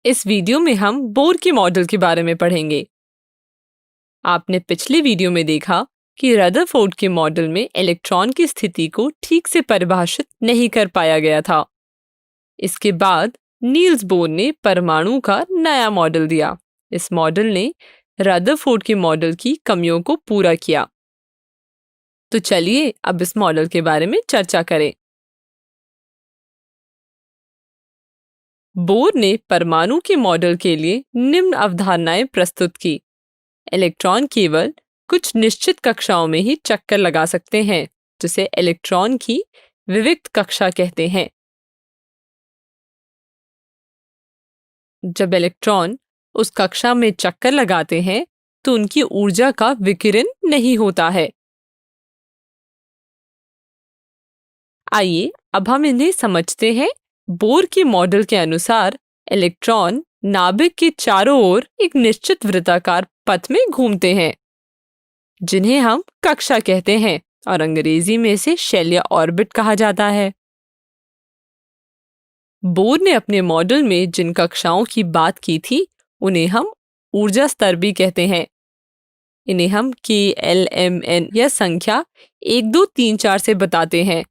इस वीडियो में हम बोर के मॉडल के बारे में पढ़ेंगे। आपने पिछले वीडियो में देखा कि रदरफोर्ड के मॉडल में इलेक्ट्रॉन की स्थिति को ठीक से परिभाषित नहीं कर पाया गया था। इसके बाद नील्स बोर ने परमाणु का नया मॉडल दिया। इस मॉडल ने रदरफोर्ड के मॉडल की कमियों को पूरा किया। तो चलिए अब इस मॉडल के बारे में चर्चा करें। बोर ने परमाणु के मॉडल के लिए निम्न अवधारणाएं प्रस्तुत की। इलेक्ट्रॉन केवल कुछ निश्चित कक्षाओं में ही चक्कर लगा सकते हैं, जिसे इलेक्ट्रॉन की विविक्त कक्षा कहते हैं। जब इलेक्ट्रॉन उस कक्षा में चक्कर लगाते हैं तो उनकी ऊर्जा का विकिरण नहीं होता है। आइए अब हम इन्हें समझते हैं। बोर के मॉडल के अनुसार इलेक्ट्रॉन नाभिक के चारों ओर एक निश्चित वृत्ताकार पथ में घूमते हैं, जिन्हें हम कक्षा कहते हैं और अंग्रेजी में इसे शेल या ऑर्बिट कहा जाता है। बोर ने अपने मॉडल में जिन कक्षाओं की बात की थी उन्हें हम ऊर्जा स्तर भी कहते हैं। इन्हें हम KLMN या संख्या 1 2 3 4 से बताते हैं।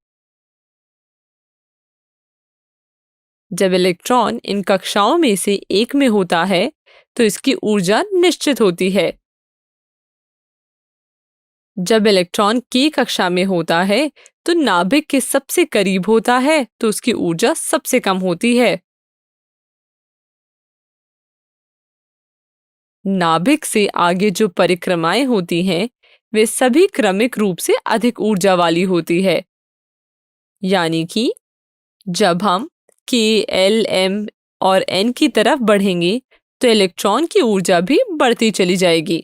जब इलेक्ट्रॉन इन कक्षाओं में से एक में होता है तो इसकी ऊर्जा निश्चित होती है। जब इलेक्ट्रॉन K कक्षा में होता है तो नाभिक के सबसे करीब होता है तो उसकी ऊर्जा सबसे कम होती है। नाभिक से आगे जो परिक्रमाएं होती हैं वे सभी क्रमिक रूप से अधिक ऊर्जा वाली होती है। यानी कि जब हम K, L, M और N की तरफ बढ़ेंगे तो इलेक्ट्रॉन की ऊर्जा भी बढ़ती चली जाएगी।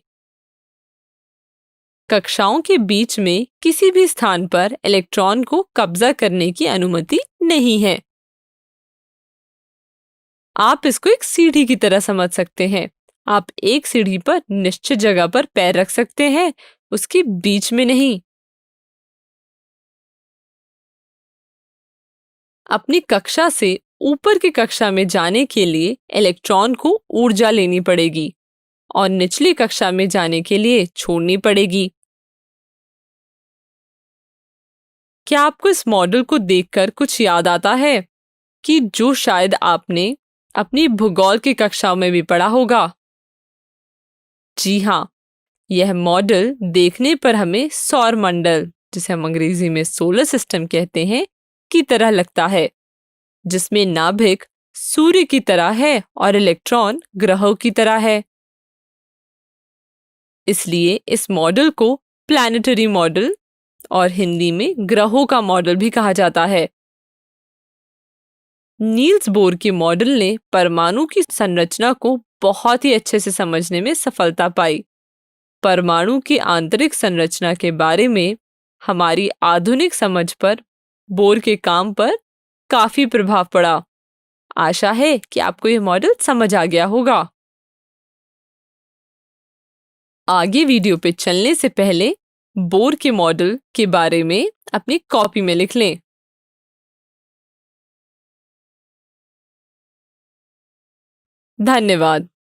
कक्षाओं के बीच में किसी भी स्थान पर इलेक्ट्रॉन को कब्जा करने की अनुमति नहीं है। आप इसको एक सीढ़ी की तरह समझ सकते हैं। आप एक सीढ़ी पर निश्चित जगह पर पैर रख सकते हैं, उसके बीच में नहीं। अपनी कक्षा से ऊपर की कक्षा में जाने के लिए इलेक्ट्रॉन को ऊर्जा लेनी पड़ेगी और निचली कक्षा में जाने के लिए छोड़नी पड़ेगी। क्या आपको इस मॉडल को देखकर कुछ याद आता है कि जो शायद आपने अपनी भूगोल की कक्षाओं में भी पढ़ा होगा? जी हाँ, यह मॉडल देखने पर हमें सौर मंडल, जिसे हम अंग्रेजी में सोलर सिस्टम कहते हैं, की तरह लगता है, जिसमें नाभिक सूर्य की तरह है और इलेक्ट्रॉन ग्रहों की तरह है। इसलिए इस मॉडल को प्लैनेटरी मॉडल और हिंदी में ग्रहों का मॉडल भी कहा जाता है। नील्स बोर के मॉडल ने परमाणु की संरचना को बहुत ही अच्छे से समझने में सफलता पाई। परमाणु की आंतरिक संरचना के बारे में हमारी आधुनिक समझ पर बोर के काम पर काफी प्रभाव पड़ा। आशा है कि आपको यह मॉडल समझ आ गया होगा। आगे वीडियो पे चलने से पहले बोर के मॉडल के बारे में अपनी कॉपी में लिख लें। धन्यवाद।